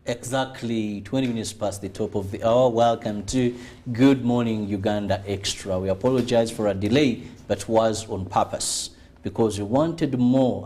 Exactly 20 minutes past the top of the hour. Welcome to Good Morning Uganda Extra. We apologize for a delay, but was on purpose because we wanted more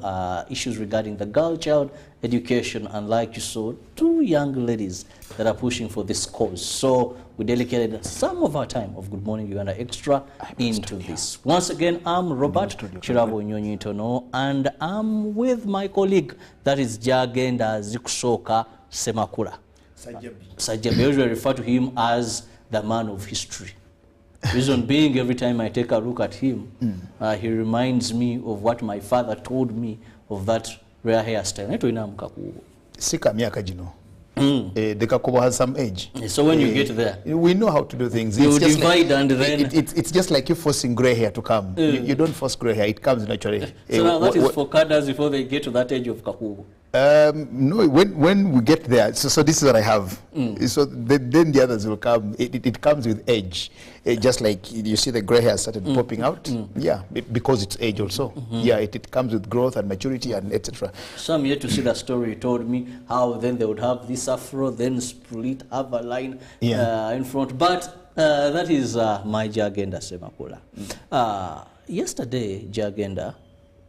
issues regarding the girl child education, and like you saw, two young ladies that are pushing for this cause. So we dedicated some of our time of Good Morning Uganda Extra into this. Once again, I'm Robert Chirabo Nyonyitono, and I'm with my colleague, that is Jagenda Zikusoka Semakula. Sajabi. I usually refer to him as the man of history. Reason being, every time I take a look at him, he reminds me of what my father told me of that rare hairstyle. Sika miaka jino. The Kakobo has some age. So when you get there, we know how to do things. You divide and then... It's just like you forcing grey hair to come. You don't force grey hair, it comes naturally. So now that is for cadres before they get to that age of Kakubo. No, when we get there, so this is what I have. So then the others will come. It comes with age, just like you see the gray hair started popping out. Yeah, because it's age also. Yeah, it comes with growth and maturity and etc. So I'm yet to see the story you told me how then they would have this afro, then split, have a line in front. But that is my Jagenda Semakula. Yesterday, Jagenda,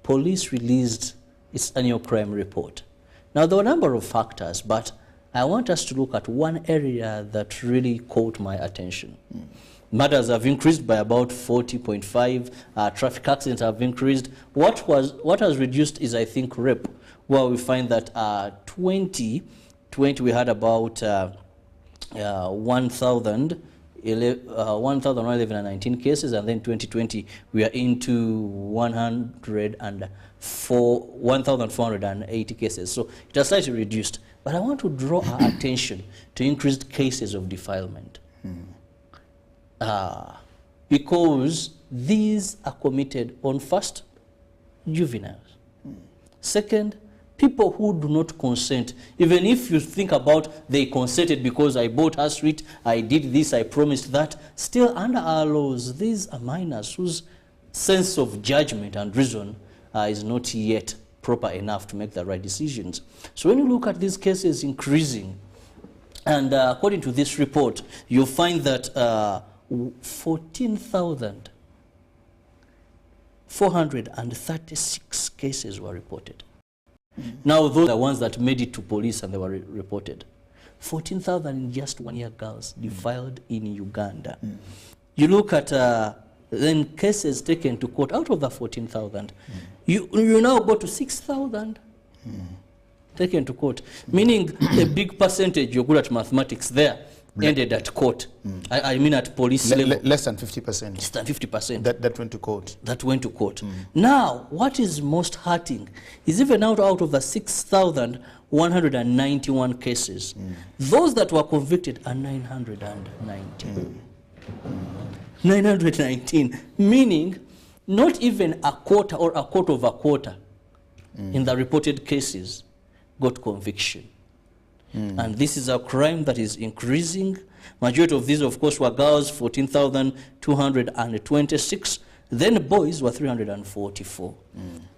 police released its annual crime report. Now, there were a number of factors, but I want us to look at one area that really caught my attention. Murders have increased by about 40.5. Traffic accidents have increased. What has reduced is, I think, rape, where we find that 2020 we had about 1,119 cases, and then 2020 we are into 1,480 cases. So it has slightly reduced. But I want to draw our attention to increased cases of defilement. Because these are committed on first, juveniles. Second, people who do not consent. Even if you think about they consented because I bought her sweet, I did this, I promised that, still under our laws, these are minors whose sense of judgment and reason is not yet proper enough to make the right decisions. So when you look at these cases increasing, and according to this report, you'll find that 14,436 cases were reported. Now those are the ones that made it to police and they were reported. 14,000 in just 1 year, girls defiled in Uganda. You look at then cases taken to court out of the 14,000. You now go to 6,000 taken to court, meaning a big percentage, you're good at mathematics there, ended at court. I mean at police level. Less than 50%. Less than 50%. That went to court. That went to court. Now, what is most hurting is even out of the 6,191 cases, those that were convicted are 919. 919, meaning not even a quarter or a quarter of a quarter in the reported cases got conviction. And this is a crime that is increasing. Majority of these, of course, were girls, 14,226. Then boys were 344.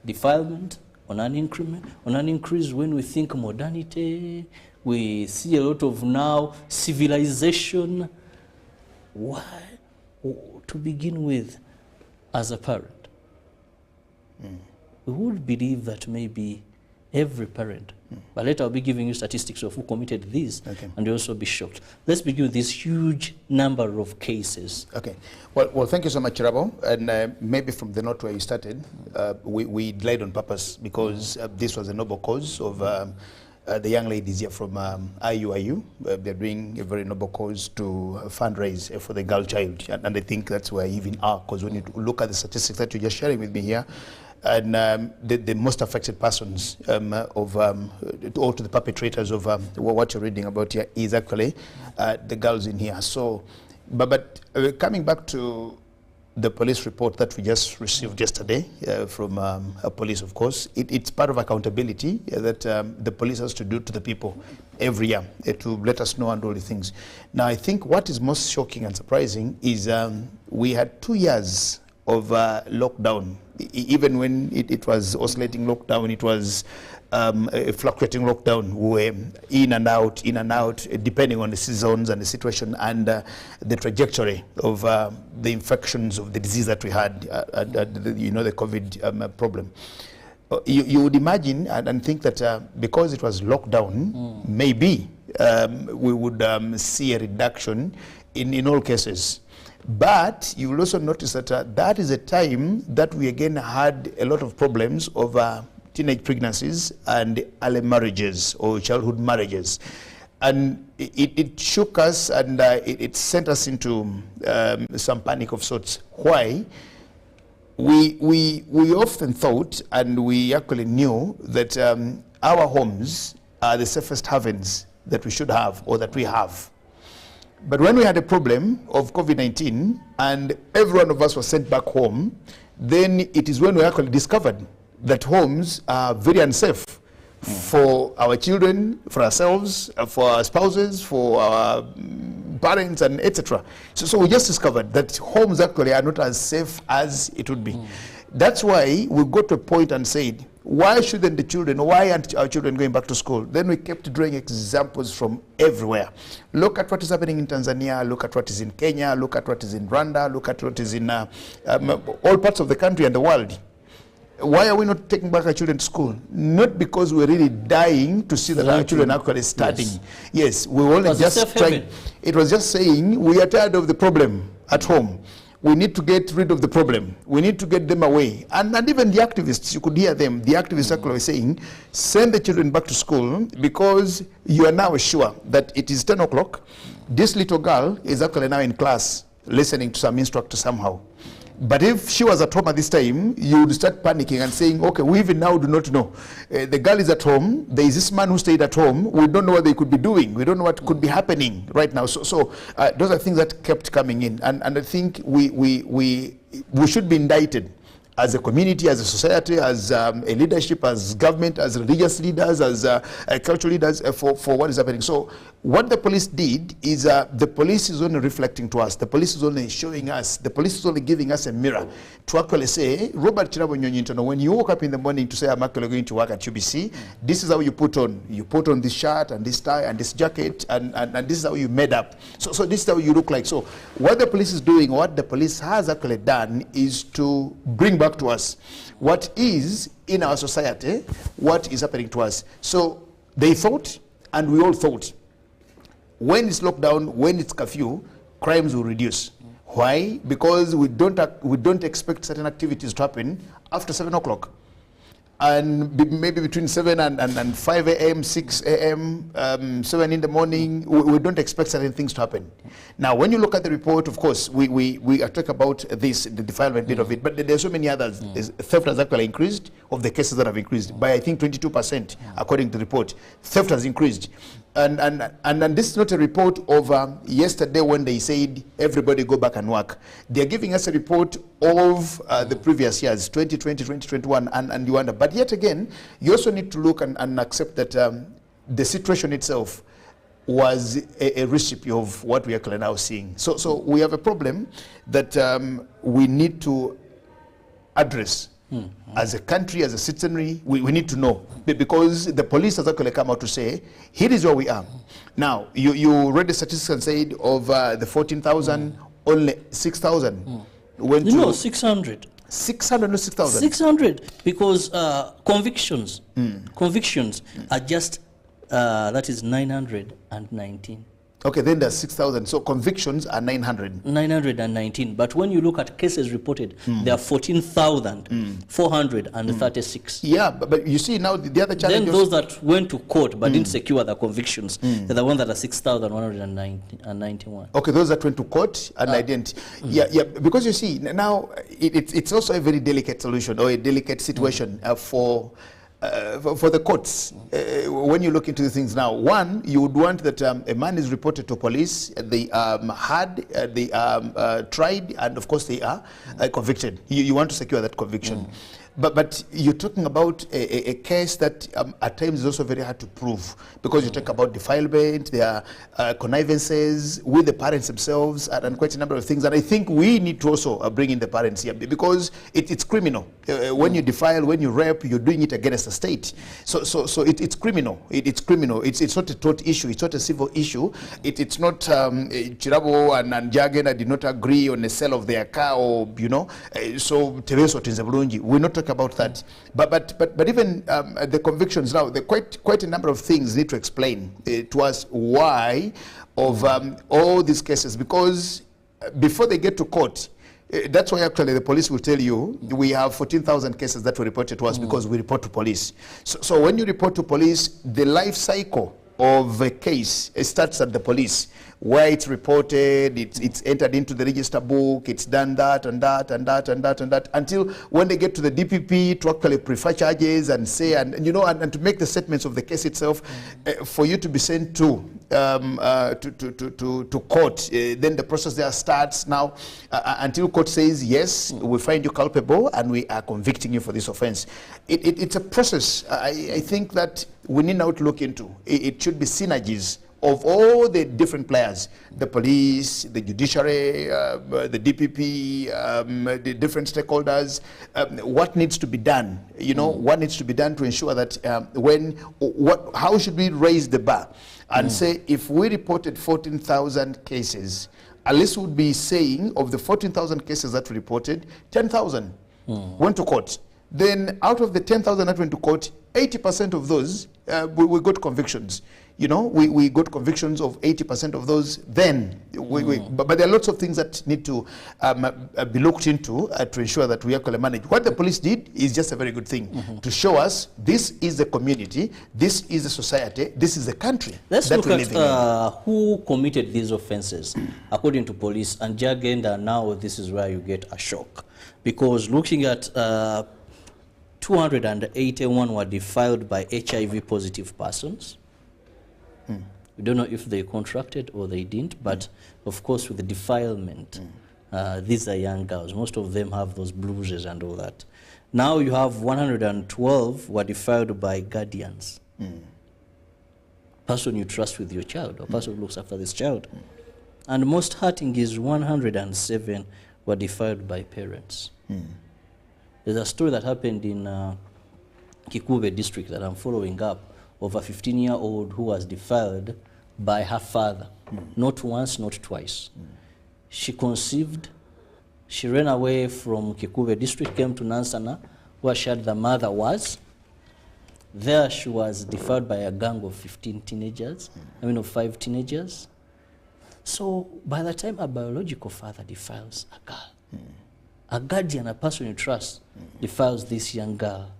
Defilement on an increase when we think modernity, we see a lot of now civilization. Why? To begin with, as a parent, we would believe that maybe every parent, but later I'll be giving you statistics of who committed these, and you'll also be shocked. Let's begin with this huge number of cases. Okay. Well, thank you so much, Rabo. And maybe from the note where you started, we delayed on purpose because this was a noble cause of the young ladies here from IUIU. They're doing a very noble cause to fundraise for the girl child. And I think that's where even are, because when you look at the statistics that you're just sharing with me here, and the most affected persons or to the perpetrators of what you're reading about here is actually the girls in here. So, but coming back to the police report that we just received yesterday from police, of course, it's part of accountability that the police has to do to the people every year to let us know and all the things. Now, I think what is most shocking and surprising is we had 2 years of lockdown. Even when it was oscillating lockdown, it was a fluctuating lockdown. We were in and out, depending on the seasons and the situation and the trajectory of the infections of the disease that we had, the COVID problem. You would imagine and think that because it was lockdown, maybe we would see a reduction in all cases. But you will also notice that that is a time that we again had a lot of problems of teenage pregnancies and early marriages or childhood marriages. And it shook us and it sent us into some panic of sorts. Why? We often thought, and we actually knew, that our homes are the safest havens that we should have or that we have. But when we had a problem of COVID-19 and every one of us was sent back home, then it is when we actually discovered that homes are very unsafe for our children, for ourselves, for our spouses, for our parents, and etc. So we just discovered that homes actually are not as safe as it would be. That's why we got to a point and said, why shouldn't the children, why aren't our children going back to school? Then we kept drawing examples from everywhere. Look at what is happening in Tanzania, look at what is in Kenya, look at what is in Rwanda, look at what is in all parts of the country and the world. Why are we not taking back our children to school? Not because we're really dying to see that our children are actually studying. Yes, we were only just trying. It was just saying we are tired of the problem at home. We need to get rid of the problem. We need to get them away. And even the activists, you could hear them, the activists actually saying, send the children back to school because you are now sure that it is 10 o'clock. This little girl is actually now in class listening to some instructor somehow. But if she was at home at this time, you would start panicking and saying, okay, we even now do not know. The girl is at home. There is this man who stayed at home. We don't know what they could be doing. We don't know what could be happening right now. So those are things that kept coming in. And I think we should be indicted as a community, as a society, as a leadership, as government, as religious leaders, as cultural leaders for what is happening. So what the police did is the police is only reflecting to us. The police is only showing us. The police is only giving us a mirror to actually say, Robert Chirabo Nyonyintono, when you woke up in the morning to say, I'm actually going to work at UBC, this is how you put on. You put on this shirt and this tie and this jacket and this is how you made up. So this is how you look like. So what the police is doing, what the police has actually done is to bring back to us what is in our society, what is happening to us. So they thought, and we all thought, when it's lockdown, when it's curfew, crimes will reduce. Why? Because we don't expect certain activities to happen after 7 o'clock. And maybe between 7 and 5 a.m., 6 a.m., 7 in the morning, we don't expect certain things to happen. Now, when you look at the report, of course, we are talking about this, the defilement bit of it, but there's so many others. Theft has actually increased, of the cases that have increased, by I think 22%, according to the report. Theft has increased. And this is not a report of yesterday when they said everybody go back and work. They're giving us a report of the previous years, 2020, 2021, and Uganda. But yet again, you also need to look and accept that the situation itself was a recipe of what we are actually now seeing. So we have a problem that we need to address. As a country, as a citizenry, we need to know, because the police has actually come out to say, here is where we are. Now, you read the statistics and said of the 14,000, only 6,000 went to... No, 600. 600 or 6,000? 600, because convictions are just, that is 919. Okay, then there's 6,000. So convictions are 900. 919. But when you look at cases reported, there are 14,436. Yeah, but you see now the other challenge. Then those that went to court but didn't secure the convictions, they're the ones that are 6,191. Okay, those that went to court and I didn't. Yeah, because you see now it's also a very delicate solution or a delicate situation for the courts. When you look into the things now, one, you would want that a man is reported to police, they they are tried, and of course they are convicted. You want to secure that conviction. But you're talking about a case that at times is also very hard to prove, because you talk about defilement, there are connivances with the parents themselves, and quite a number of things. And I think we need to also bring in the parents here, because it's criminal. When you defile, when you rape, you're doing it against the state. So it's criminal. It's criminal. It's not a tort issue. It's not a civil issue. It's not Chirabo and Jagena did not agree on the sale of their car, or so Tereso Tinzabulunji. We're not talking about that. But even the convictions now, quite a number of things need to explain to us why of all these cases, because before they get to court, that's why actually the police will tell you we have 14,000 cases that were reported to us because we report to police. So when you report to police, the life cycle of a case, it starts at the police, where it's reported, it's entered into the register book, it's done that and that and that and that and that, until when they get to the DPP to actually prefer charges and say, and to make the statements of the case itself, for you to be sent to court. Then the process there starts now until court says, yes, we find you culpable and we are convicting you for this offense. It's a process. I think that we need now to look into. It should be synergies of all the different players, the police, the judiciary, the DPP, the different stakeholders. What needs to be done? What needs to be done to ensure that how should we raise the bar and say, if we reported 14,000 cases, at least would be saying of the 14,000 cases that we reported, 10,000 went to court. Then out of the 10,000 that went to court, 80% of those we got convictions. We got convictions of 80% of those. Then, but there are lots of things that need to be looked into to ensure that we actually manage. What the police did is just a very good thing to show us this is the community, this is the society, this is the country. Let's look at who committed these offenses according to police. And Jagenda, now this is where you get a shock, because looking at 281 were defiled by HIV positive persons. We don't know if they contracted or they didn't, but of course with the defilement, these are young girls. Most of them have those bruises and all that. Now you have 112 were defiled by guardians. Person you trust with your child, or person who looks after this child. And most hurting is 107 were defiled by parents. There's a story that happened in Kikube district that I'm following up, of a 15-year-old who was defiled by her father. Not once, not twice. She conceived, she ran away from Kikube district, came to Nansana, where she had the mother was. There she was defiled by a gang of 15 teenagers, of 5 teenagers. So by the time a biological father defiles a girl, a guardian, a person you trust, defiles this young girl,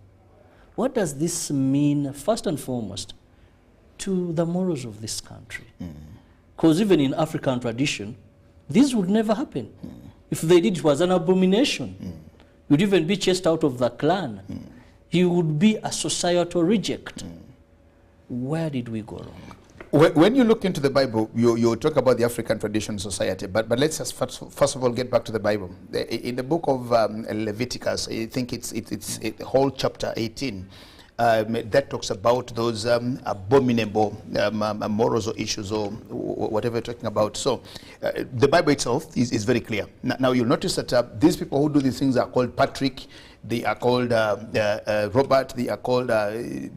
what does this mean, first and foremost, to the morals of this country? Because even in African tradition, this would never happen. If they did, it was an abomination. You'd even be chased out of the clan. You would be a societal reject. Where did we go wrong? When you look into the Bible, you talk about the African Tradition Society, but let's just first of all get back to the Bible. In the book of Leviticus, I think it's the whole chapter 18, that talks about those abominable morals or issues or whatever you're talking about. So the Bible itself is very clear. Now you'll notice that these people who do these things are called Patrick, they are called Robert, they are called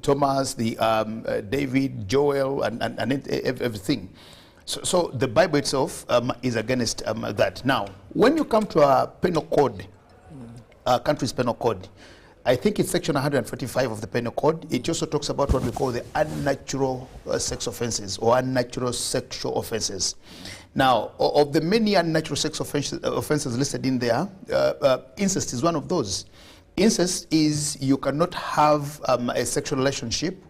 Thomas, David, Joel, and everything. So the Bible itself is against that. Now, when you come to a penal code, a country's penal code, I think it's section 145 of the penal code. It also talks about what we call the unnatural sex offenses or unnatural sexual offenses. Now, of the many unnatural sex offenses listed in there, incest is one of those. Incest is you cannot have a sexual relationship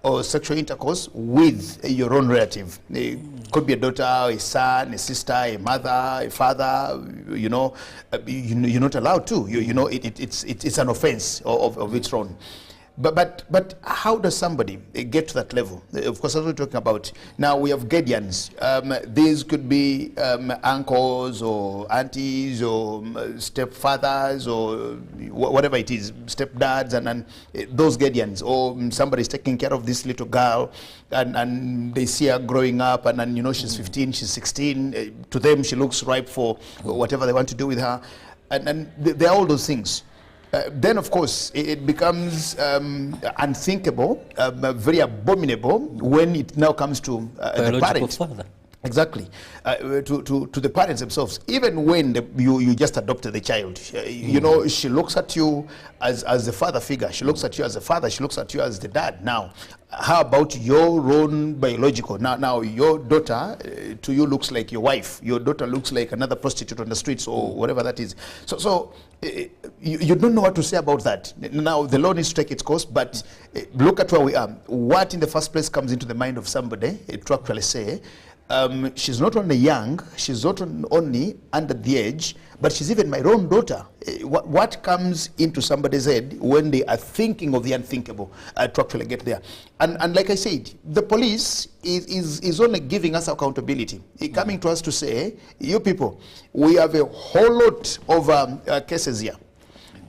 or sexual intercourse with your own relative. It could be a daughter, a son, a sister, a mother, a father. You're not allowed to. It's an offense of its own. But how does somebody get to that level? Of course, as we're talking about now, we have guardians. These could be uncles or aunties or stepfathers or whatever it is, stepdads, and those guardians, or somebody's taking care of this little girl, and they see her growing up, and then, you know, she's 15, she's 16. To them, she looks ripe for whatever they want to do with her, and there are all those things. Then, of course, it becomes unthinkable, very abominable when it now comes to the parent. Father. Exactly, to the parents themselves. Even when you just adopted the child, you know, she looks at you as the father figure. She looks at you as the father. She looks at you as the dad. Now, how about your own biological? Now your daughter to you looks like your wife. Your daughter looks like another prostitute on the streets or whatever that is. So you don't know what to say about that. Now the law needs to take its course, but look at where we are. What in the first place comes into the mind of somebody to actually say, she's not only young, she's not only under the age, but she's even my own daughter. What comes into somebody's head when they are thinking of the unthinkable to actually get there? And like I said, the police is only giving us accountability, coming to us to say, you people, we have a whole lot of cases here.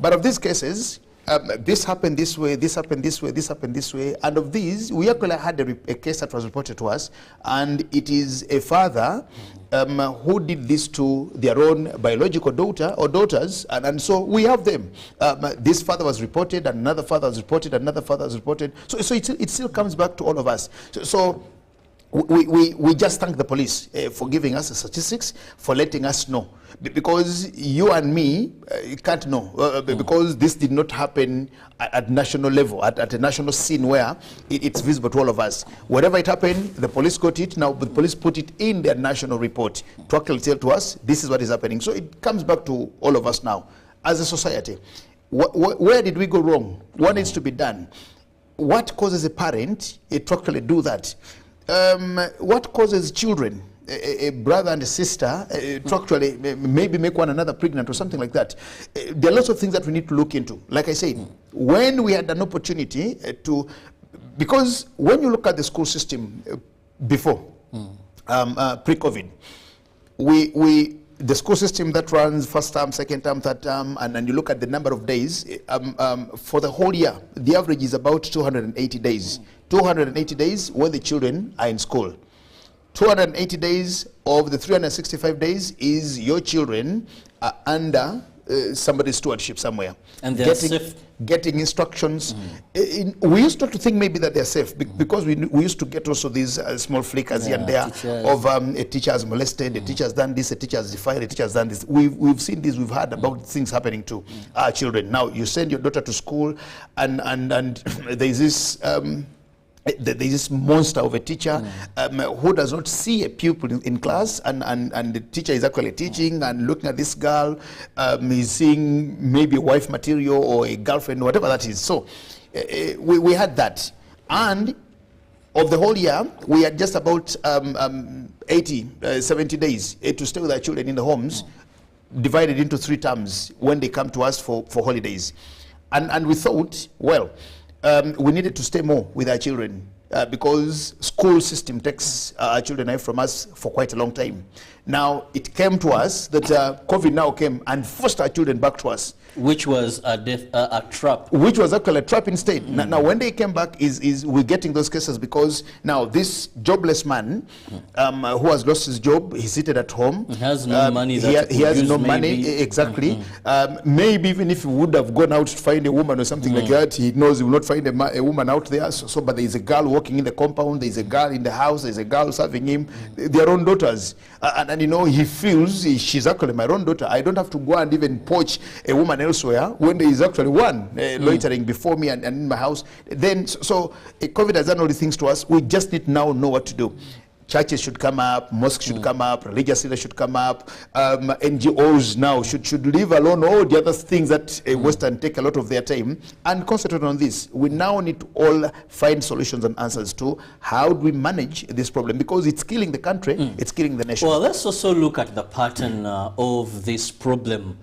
But of these cases, this happened this way, this happened this way, this happened this way, and of these, we actually had a case that was reported to us, and it is a father who did this to their own biological daughter or daughters, and so we have them. This father was reported, and another father was reported, another father was reported, so it still comes back to all of us. So we just thank the police for giving us the statistics, for letting us know, because you and me can't know, because this did not happen at national level, at a national scene where it's visible to all of us. Wherever it happened, the police got it. Now the police put it in their national report to actually tell to us this is what is happening. So it comes back to all of us now as a society. Where did we go wrong? What needs to be done? What causes a parent to actually do that? What causes children, a brother and a sister, to actually maybe make one another pregnant or something like that? There are lots of things that we need to look into. Like I said, when we had an opportunity because when you look at the school system before, pre-COVID, the school system that runs first term, second term, third term, and you look at the number of days, for the whole year, the average is about 280 days. 280 days when the children are in school. 280 days of the 365 days is your children are under somebody's stewardship somewhere. And they're safe. Getting instructions. We used not to think maybe that they're safe because we used to get also these small flickers here and there of a teacher has molested, a teacher has done this, a teacher has defied, a teacher has done this. We've seen this, we've heard about things happening to our children. Now you send your daughter to school and there's this monster of a teacher who does not see a pupil in class, and the teacher is actually teaching and looking at this girl. He's seeing maybe wife material or a girlfriend, whatever that is. So we had that, and of the whole year we had just about 70 days to stay with our children in the homes, divided into 3 terms when they come to us for holidays, and we thought, well, we needed to stay more with our children because school system takes our children away from us for quite a long time. Now, it came to us that COVID now came and forced our children back to us. Which was a trap. Which was actually a trap instead. Now, when they came back, we're getting those cases because now this jobless man who has lost his job, he's seated at home. He has no money. He has no money, exactly. Maybe even if he would have gone out to find a woman or something like that, he knows he will not find a woman out there. But there is a girl walking in the compound, there is a girl in the house, there is a girl serving him, their own daughters. And you know, he feels she's actually my own daughter. I don't have to go and even poach a woman elsewhere when there is actually one loitering before me and in my house. Then, so COVID has done all these things to us. We just need now know what to do. Churches should come up, mosques should come up, religious leaders should come up, NGOs now should leave alone all the other things that Western take a lot of their time and concentrate on this. We now need to all find solutions and answers to how do we manage this problem, because it's killing the country, it's killing the nation. Well, let's also look at the pattern of this problem.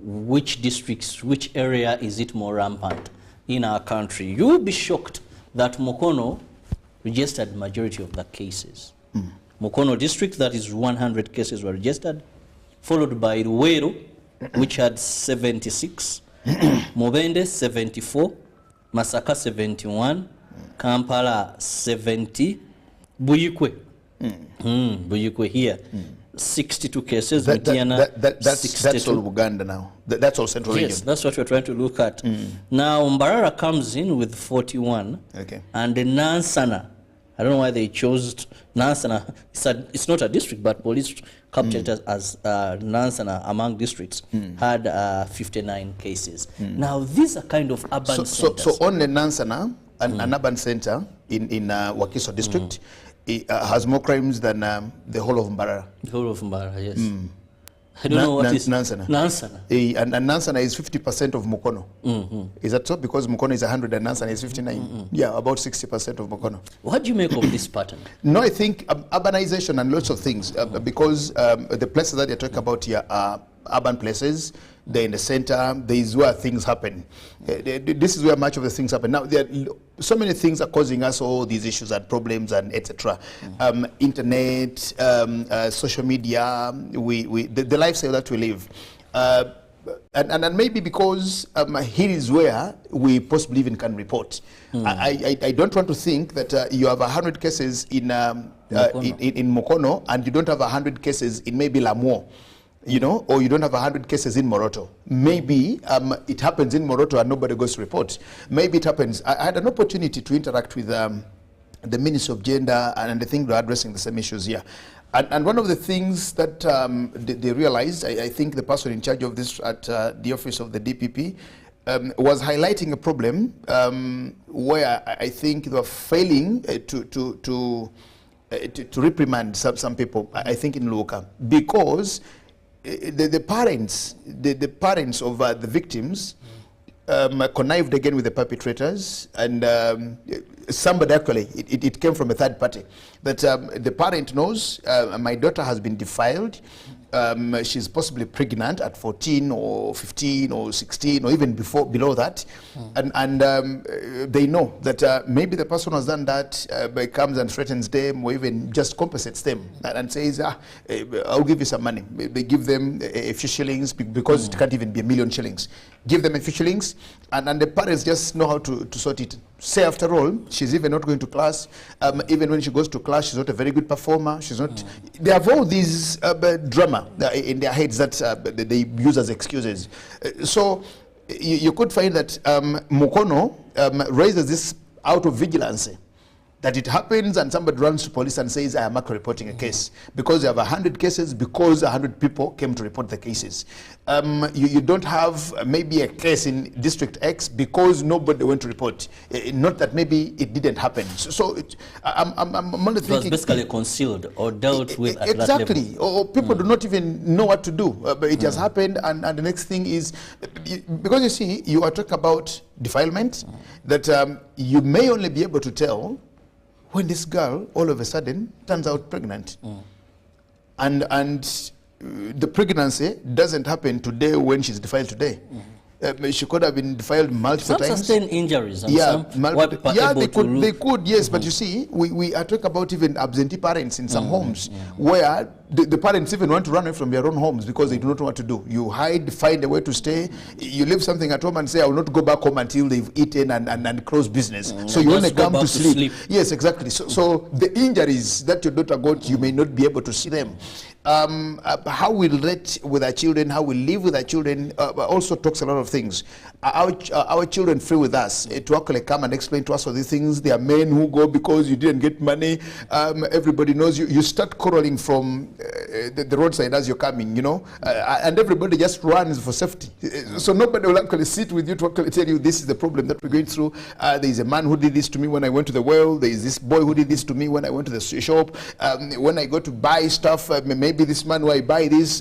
Which districts, which area is it more rampant? in our country. You will be shocked that Mukono registered majority of the cases. Mukono district, that is 100 cases were registered, followed by Ruwero, which had 76, Mubende 74, Masaka 71, Kampala 70, Buyikwe, Buyikwe here, 62 cases, that's all Uganda now. That's all Central Region. Yes, that's what we're trying to look at. Now, Mbarara comes in with 41, and the Nansana, I don't know why they chose Nansana. It's not a district, but police captured it as Nansana among districts, had 59 cases. Now, these are kind of urban centers. So only Nansana, an urban center in Wakiso district, has more crimes than the whole of Mbarara. The whole of Mbarara, yes. I don't know what is Nansana. Nansana. And Nansana is 50% of Mukono. Is that so? Because Mukono is 100 and Nansana is 59. Yeah, about 60% of Mukono. What do you make of this pattern? No, I think urbanization and lots of things, because the places that you're talking about here are urban places. They're in the center. There is where things happen. This is where much of the things happen. Now, there are so many things are causing us all these issues and problems and etc. Internet, social media, the lifestyle that we live. And maybe because here is where we possibly even can report. I don't want to think that you have 100 cases in Mukono and you don't have 100 cases in maybe Lamuo. You know, or you don't have 100 cases in Moroto. Maybe it happens in Moroto and nobody goes to report. Maybe it happens. I had an opportunity to interact with the Ministry of Gender, and I think they're addressing the same issues here. And one of the things that they realized, I think the person in charge of this at the office of the DPP was highlighting a problem where I think they were failing to reprimand some people, I think in Luoka, because the parents of the victims connived again with the perpetrators, and somebody actually, it came from a third party, that the parent knows my daughter has been defiled, she's possibly pregnant at 14 or 15 or 16 or even below that, and they know that maybe the person who has done that comes and threatens them or even just compensates them and says, I'll give you some money. They give them a few shillings because it can't even be 1,000,000 shillings. Give them a few shillings, and the parents just know how to sort it. Say, after all, she's even not going to class. Even when she goes to class, she's not a very good performer. She's not. They have all these drama in their heads that they use as excuses. So you could find that Mukono raises this out of vigilance. That it happens and somebody runs to police and says, I am actually reporting a case. Because you have 100 cases, because 100 people came to report the cases. You don't have maybe a case in District X because nobody went to report. Not that maybe it didn't happen. So I'm only thinking... It was basically concealed or dealt with at exactly. that level. Or people do not even know what to do. But it has happened, and the next thing is... Because you see, you are talking about defilement, that you may only be able to tell when this girl all of a sudden turns out pregnant. And the pregnancy doesn't happen today when she's defiled today. She could have been defiled multiple times. Sustained injuries. And they could, yes. But you see, we are talking about even absentee parents in some homes where the parents even want to run away from their own homes because they do not know what to do. You hide, find a way to stay. You leave something at home and say, I will not go back home until they've etten and close business. So you only come to sleep. Yes, exactly. So the injuries that your daughter got, you may not be able to see them. How we relate with our children, how we live with our children, also talks a lot of things. Our children free with us to actually come and explain to us all these things. There are men who go because you didn't get money. Everybody knows you. You start quarreling from the roadside as you're coming, you know, and everybody just runs for safety. So nobody will actually sit with you to actually tell you this is the problem that we're going through. There is a man who did this to me when I went to the well. There is this boy who did this to me when I went to the shop. When I go to buy stuff, maybe this man who I buy this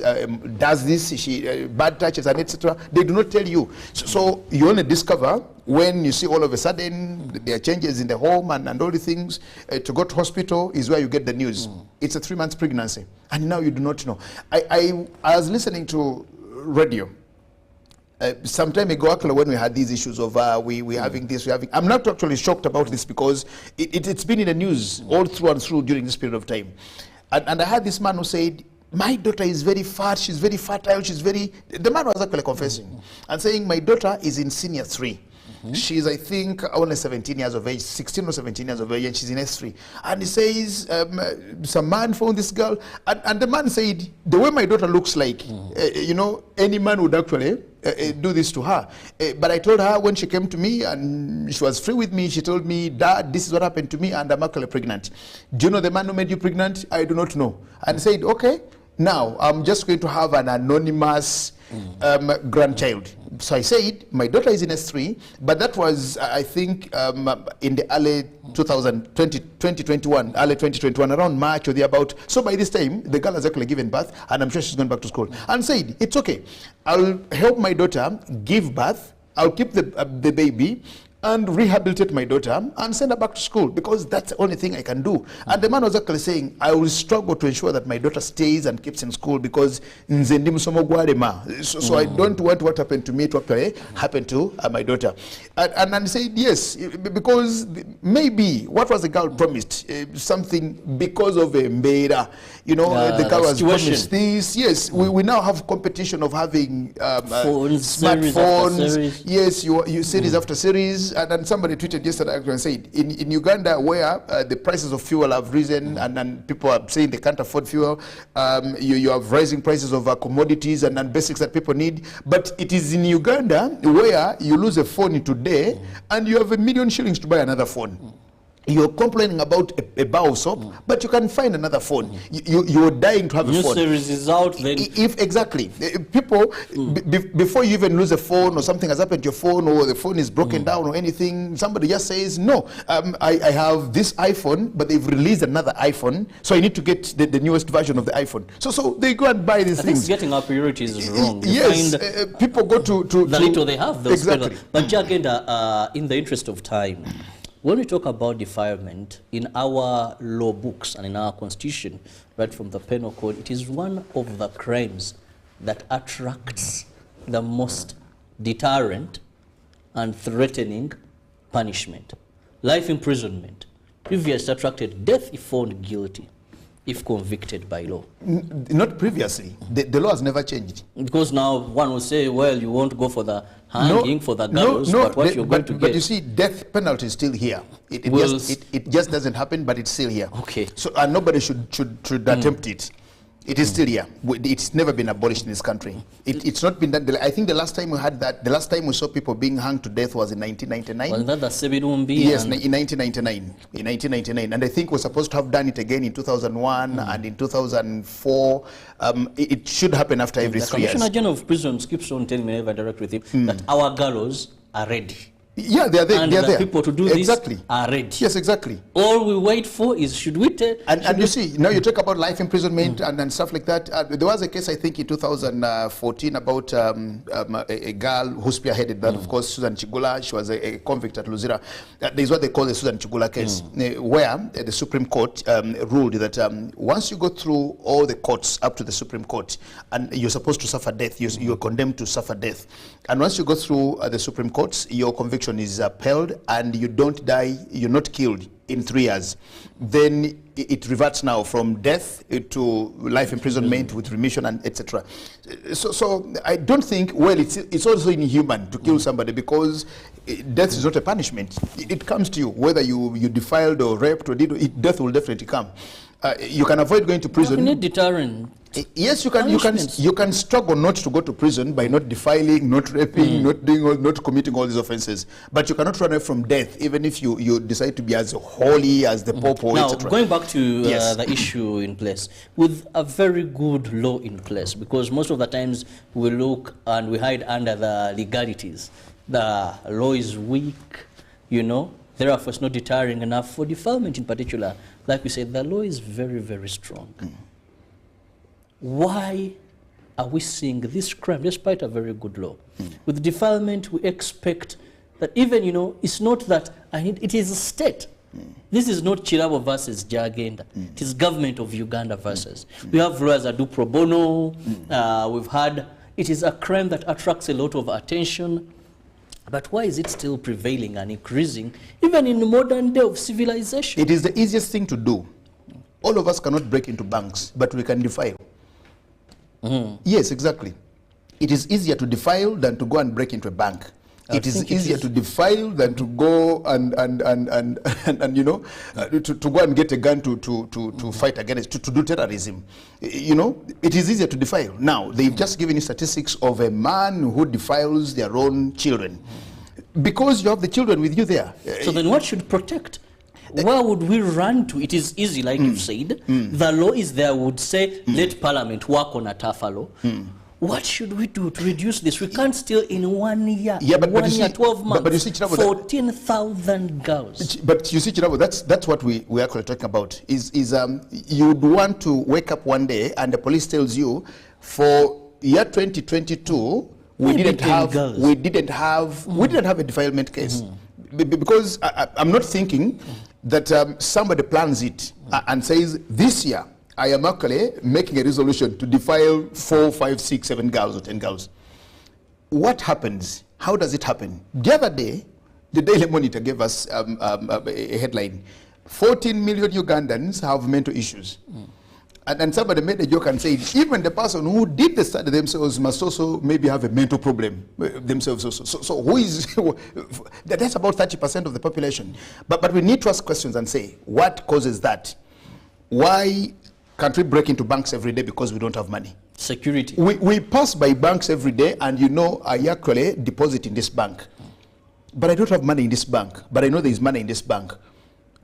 does this, she bad touches and etc. They do not tell you. So you only discover when you see all of a sudden there are changes in the home and all the things. To go to hospital is where you get the news. It's a 3-month pregnancy, and now you do not know. I was listening to radio, some time ago, actually, when we had these issues of we having this, I'm not actually shocked about this because it's been in the news all through and through during this period of time. And I had this man who said, my daughter is very fat, she's very fertile, the man was actually confessing and saying, my daughter is in senior 3. She's, I think, only 17 years of age, 16 or 17 years of age, and she's in S3. And he says, some man found this girl, and the man said, the way my daughter looks like, any man would actually do this to her. But I told her when she came to me and she was free with me, she told me, Dad, this is what happened to me, and I'm actually pregnant. Do you know the man who made you pregnant? I do not know. And said, okay, now I'm just going to have an anonymous grandchild. So I said, my daughter is in S3, but that was, I think, in the early 2021, around March or thereabout. So by this time, the girl has actually given birth, and I'm sure she's going back to school. And said, it's okay. I'll help my daughter give birth. I'll keep the baby and rehabilitate my daughter and send her back to school because that's the only thing I can do. And the man was actually saying, I will struggle to ensure that my daughter stays and keeps in school because so I don't want what happened to me to happen to my daughter. And I said, yes, because maybe what was the girl promised? Something because of a mbeda. The girl was promised this. Yes, we now have competition of having smartphones. Yes, you series after series. And somebody tweeted yesterday and said, in Uganda, where the prices of fuel have risen and people are saying they can't afford fuel, you have rising prices of commodities and basics that people need. But it is in Uganda where you lose a phone today and you have $1 million shillings to buy another phone. You're complaining about a bar of soap, but you can find another phone. You're dying to have a phone. New series is out. Then exactly. People, before you even lose a phone or something has happened to your phone or the phone is broken down or anything, somebody just says, no, I have this iPhone, but they've released another iPhone, so I need to get the newest version of the iPhone. So they go and buy these things. Getting our priorities is wrong. Yes, people go to the little they have. Those exactly. But Jagenda, in the interest of time, when we talk about defilement in our law books and in our constitution, right from the penal code, it is one of the crimes that attracts the most deterrent and threatening punishment. Life imprisonment previously attracted death if found guilty, if convicted by law. Not previously. The law has never changed. Because now one will say, well, you won't go for the hanging, for the gallows, but what you're going to get. But you see, death penalty is still here. It just doesn't happen, but it's still here. Okay. So nobody should attempt it. It is still here. It's never been abolished in this country. It's not been done. I think the last time we had that, the last time we saw people being hung to death was in 1999. Wasn't that the Sebirumbi? Yes, in 1999. In 1999. And I think we're supposed to have done it again in 2001 and in 2004. It should happen after every 3 years. The Commissioner General of Prisons keeps on telling me, I direct with him, that our gallows are ready. Yeah, they are there. And they are there. People to do exactly. this are ready. Yes, exactly. All we wait for is, should we tell? And you see, now you talk about life imprisonment and stuff like that. There was a case, I think, in 2014 about a girl who spearheaded that, of course, Susan Chigula. She was a convict at Luzira. There's what they call the Susan Chigula case, where the Supreme Court ruled that once you go through all the courts up to the Supreme Court, and you're supposed to suffer death, you're condemned to suffer death. And once you go through the Supreme Courts, your conviction is upheld and you don't die, you're not killed in 3 years, then it reverts now from death to life imprisonment with remission and etc. So I don't think, well, it's also inhuman to kill somebody because death is not a punishment. It comes to you, whether you defiled or raped or death will definitely come. You can avoid going to prison. You need deterrent. Yes, you can struggle not to go to prison by not defiling, not raping, not committing all these offenses. But you cannot run away from death, even if you decide to be as holy as the Pope or now, etc. Going back to the issue in place, with a very good law in place, because most of the times we look and we hide under the legalities. The law is weak, therefore it's not deterring enough for defilement in particular. Like we said, the law is very, very strong. Why are we seeing this crime despite a very good law? With defilement, we expect that even, it's not that it is a state. This is not Chirabo versus Jagenda. It is government of Uganda versus. We have lawyers that do pro bono. We've had It is a crime that attracts a lot of attention. But why is it still prevailing and increasing, even in the modern day of civilization? It is the easiest thing to do. All of us cannot break into banks, but we can defile. Yes, exactly. It is easier to defile than to go and break into a bank. It is easier to defile than to go and you know, to go and get a gun to fight against, to do terrorism. You know, it is easier to defile. Now, they've just given you statistics of a man who defiles their own children. Because you have the children with you there. So then what should protect? Where would we run to? It is easy, like you said. The law is there, would say, let Parliament work on a tougher law. What should we do to reduce this? We can't steal in 1 year, yeah, but 1 year, 12 months, but you see, Chirabo, 14,000 girls. But you see, Chirabo, that's what we're actually talking about. You'd want to wake up one day and the police tells you, for year 2022, we didn't have a defilement case. Because I'm not thinking that somebody plans it and says, this year, I am actually making a resolution to defile 4, 5, 6, 7 girls or 10 girls. What happens? How does it happen? The other day, the Daily Monitor gave us a headline. 14 million Ugandans have mental issues. And somebody made a joke and said, even the person who did the study themselves must also maybe have a mental problem themselves also. So who is, that's about 30% of the population. But we need to ask questions and say, what causes that? Why can't we break into banks every day because we don't have money? Security. We pass by banks every day and you know, I actually deposit in this bank. But I don't have money in this bank. But I know there is money in this bank.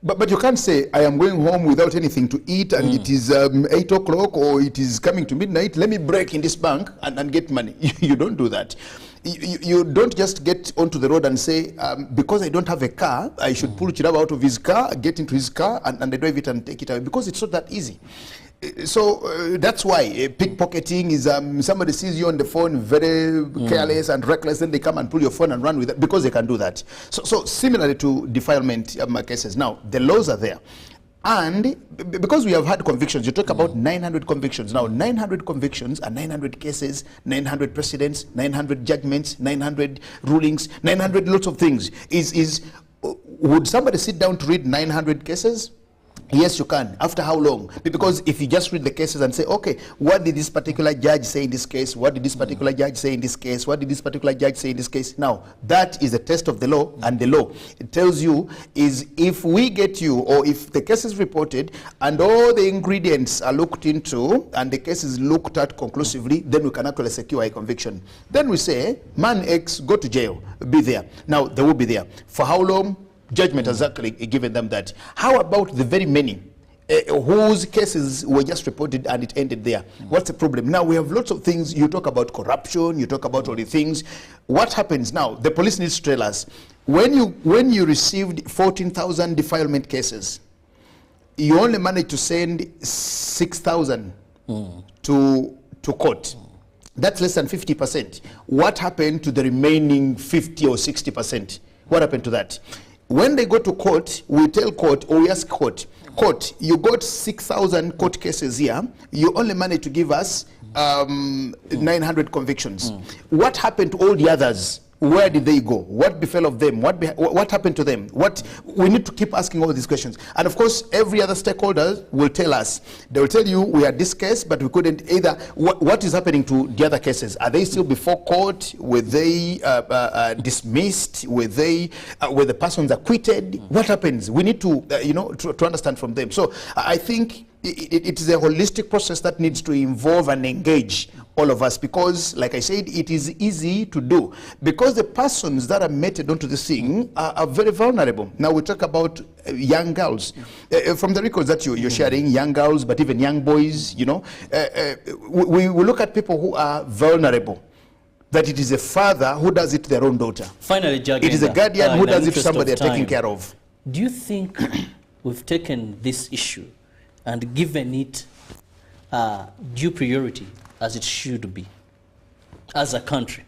But you can't say, I am going home without anything to eat and it is 8 o'clock or it is coming to midnight. Let me break in this bank and get money. You don't do that. You don't just get onto the road and say, because I don't have a car, I should pull Chirabo out of his car, get into his car and I drive it and take it away. Because it's not that easy. So that's why pickpocketing is somebody sees you on the phone very careless and reckless, then they come and pull your phone and run with it because they can do that. So similarly to defilement cases, now the laws are there. And because we have had convictions, you talk about 900 convictions. Now 900 convictions are 900 cases, 900 precedents, 900 judgments, 900 rulings, 900 lots of things. Would somebody sit down to read 900 cases? Yes, you can. After how long? Because if you just read the cases and say, okay, what did this particular judge say in this case? What did this particular judge say in this case? What did this particular judge say in this case? Now, that is a test of the law, and the law, it tells you is if we get you, or if the case is reported and all the ingredients are looked into and the case is looked at conclusively, then we can actually secure a conviction. Then we say, man X, go to jail, be there. Now, they will be there. For how long? Judgment has actually given them that. How about the very many whose cases were just reported and it ended there? What's the problem? Now we have lots of things. You talk about corruption, you talk about all the things. What happens now? The police needs to tell us, when you received 14,000 defilement cases, you only managed to send 6,000 to court. That's less than 50%. What happened to the remaining 50 or 60%? What happened to that? When they go to court, we tell court, or we ask court, you got 6,000 court cases here, you only managed to give us 900 convictions. What happened to all the others? Where did they go? What befell of them? What happened to them? We need to keep asking all these questions. And of course, every other stakeholder will tell us. They will tell you, we had this case, but we couldn't either. What is happening to the other cases? Are they still before court? Were they dismissed? Were the persons acquitted? What happens? We need to, to understand from them. So I think it is a holistic process that needs to involve and engage all of us, because like I said, it is easy to do because the persons that are meted onto the scene are very vulnerable. Now we talk about young girls. From the records that you're sharing, young girls, but even young boys, we look at people who are vulnerable. That it is a father who does it to their own daughter. Finally, Jagenda, it is a guardian who does it to somebody they're taking care of. Do you think we've taken this issue and given it due priority as it should be, as a country?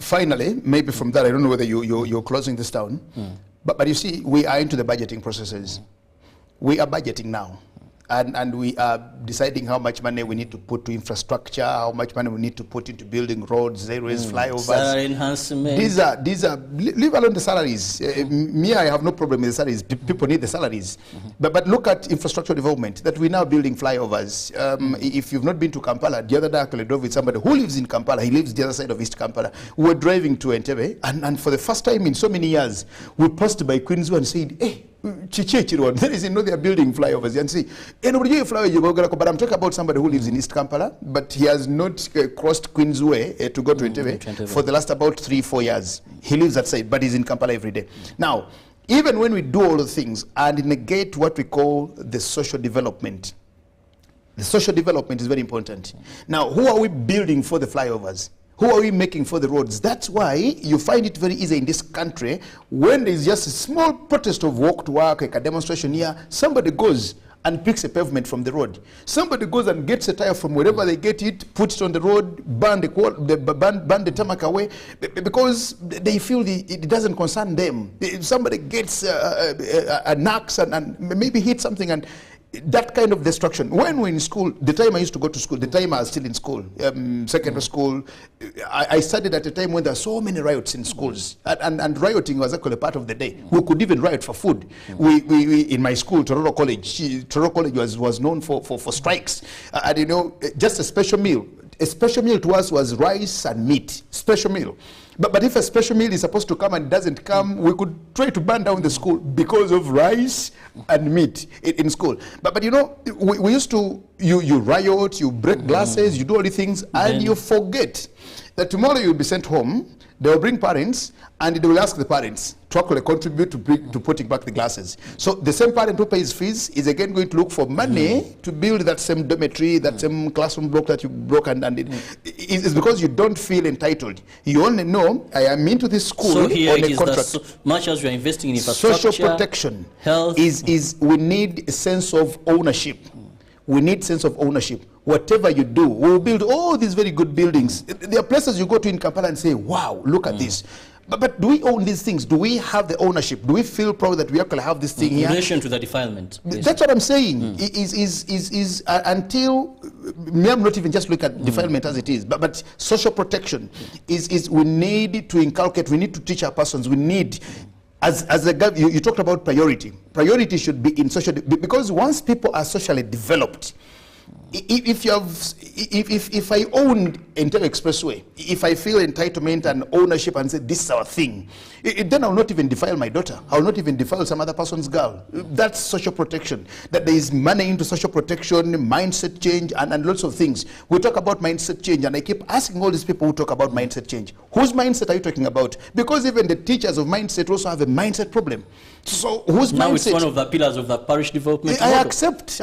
Finally, maybe from that, I don't know whether you're closing this down, but you see, we are into the budgeting processes. We are budgeting now. and we are deciding how much money we need to put to infrastructure, how much money we need to put into building roads, railways, flyovers. Salary enhancement. These are leave alone the salaries. Me, I have no problem with the salaries. People need the salaries. But look at infrastructure development, that we're now building flyovers. If you've not been to Kampala, the other day I actually drove with somebody who lives in Kampala. He lives the other side of East Kampala. We were driving to Entebbe, and for the first time in so many years, we passed by Queensway and said, hey, there is they are building flyovers and see but I'm talking about somebody who lives in East Kampala, but he has not crossed Queensway to go to Entebbe for the last about 3-4 years. He lives that side, but he's in Kampala every day. Now, even when we do all the things and negate what we call the social development, the social development is very important. Now, who are we building for the flyovers? Who are we making for the roads? That's why you find it very easy in this country when there's just a small protest of walk to work, like a demonstration here, somebody goes and picks a pavement from the road. Somebody goes and gets a tire from wherever they get it, puts it on the road, burn the tarmac away, because they feel it doesn't concern them. If somebody gets an axe and maybe hits something, and that kind of destruction. When we're in school, the time I used to go to school, the time I was still in school, secondary school, I studied at a time when there were so many riots in schools. And rioting was actually part of the day. We could even riot for food. We in my school, Tororo College was known for strikes. And you know, just a special meal. A special meal to us was rice and meat. Special meal. But if a special meal is supposed to come and doesn't come, we could try to burn down the school because of rice and meat in school. But you know, we used to, you riot, you break glasses, you do all the things, and you forget that tomorrow you'll be sent home. They will bring parents, and they will ask the parents to actually contribute to putting back the glasses. So the same parent who pays fees is again going to look for money to build that same dormitory, that same classroom block that you broke, and it's because you don't feel entitled. You only know, I am into this school so here on it a is contract. Much as we are investing in infrastructure, social protection, health, is we need a sense of ownership. We need sense of ownership. Whatever you do, we'll build all these very good buildings. There are places you go to in Kampala and say, wow, look at this. But do we own these things? Do we have the ownership? Do we feel proud that we actually have this thing here? In relation to the defilement. That's what I'm saying. Until, I'm not even just looking at defilement as it is, but social protection is we need to inculcate, we need to teach our persons, we need, as a government, you talked about priority. Priority should be in social, because once people are socially developed, if I own Entebbe Expressway, if I feel entitlement and ownership and say this is our thing, then I'll not even defile my daughter. I'll not even defile some other person's girl. That's social protection. That there is money into social protection, mindset change, and lots of things. We talk about mindset change, and I keep asking all these people who talk about mindset change, whose mindset are you talking about? Because even the teachers of mindset also have a mindset problem. So whose now mindset? It's one of the pillars of the parish development I model. accept.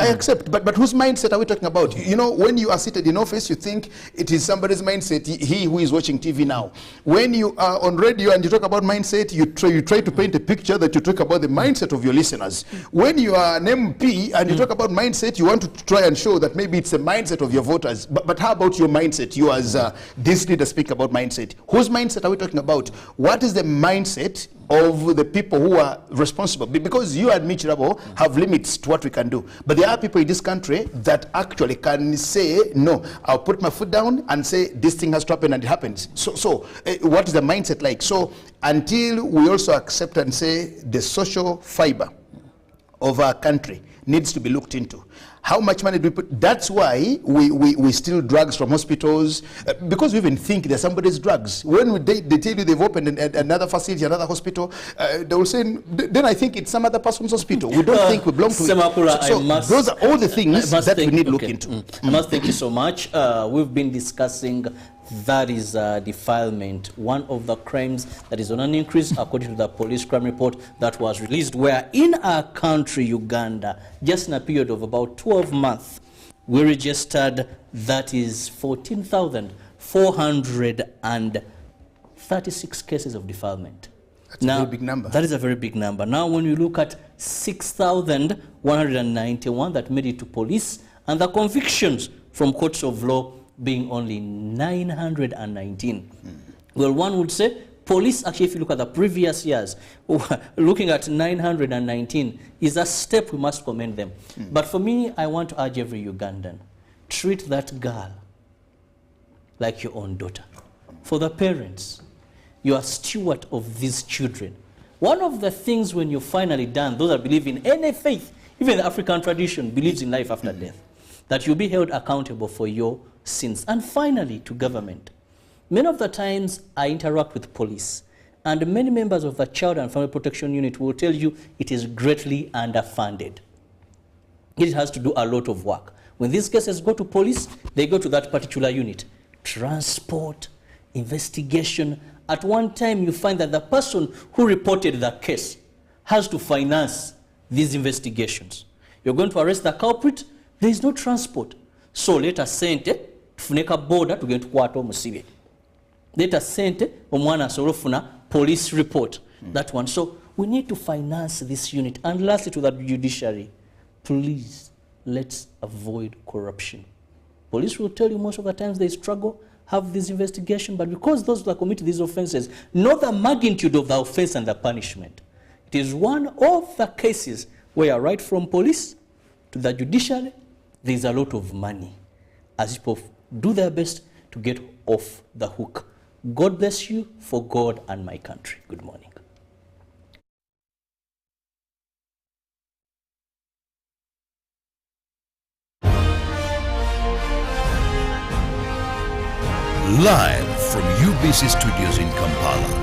But whose mindset are we talking about? You know, when you are seated in office, you think it is somebody's mindset, he who is watching TV now. When you are on radio and you talk about mindset, you try to paint a picture that you talk about the mindset of your listeners. When you are an MP and you talk about mindset, you want to try and show that maybe it's a mindset of your voters. But how about your mindset? You as this leader speak about mindset. Whose mindset are we talking about? What is the mindset of the people who are responsible? Because you and Mitch Rabo have limits to what we can do. But there are people in this country that actually can say, no, I'll put my foot down and say this thing has to happen, and it happens. So what is the mindset like? So until we also accept and say the social fiber of our country needs to be looked into. How much money do we put? That's why we steal drugs from hospitals, because we even think they're somebody's drugs. When they tell you they've opened another facility, another hospital, they will say, then I think it's some other person's hospital. We don't think we belong to it. So those are all the things that we need to look into. I must thank you so much. We've been discussing that is defilement, one of the crimes that is on an increase according to the police crime report that was released, where in our country, Uganda, just in a period of about 12 months, we registered, that is 14,436 cases of defilement. That's a very big number. That is a very big number. Now, when you look at 6,191 that made it to police, and the convictions from courts of law being only 919. Well, one would say Police, actually, if you look at the previous years, looking at 919 is a step we must commend them. But for me, I want to urge every Ugandan, treat that girl like your own daughter. For the parents, you are steward of these children. One of the things when you're finally done, those that believe in any faith, even the African tradition believes in life after death, that you'll be held accountable for your sins. And finally, to government. Many of the times I interact with police, and many members of the Child and Family Protection Unit will tell you it is greatly underfunded. It has to do a lot of work. When these cases go to police, they go to that particular unit. Transport, investigation. At one time, you find that the person who reported the case has to finance these investigations. You're going to arrest the culprit, there is no transport. So let us send tufuneka border to get kwata omusibe. Let us send omwana asolofuna police report. That one. So we need to finance this unit. And lastly, to the judiciary, please, let's avoid corruption. Police will tell you most of the times they struggle, have this investigation, but because those that commit these offenses know the magnitude of the offense and the punishment, it is one of the cases where right from police to the judiciary, there is a lot of money as people do their best to get off the hook. God bless you for God and my country. Good morning. Live from UBC Studios in Kampala,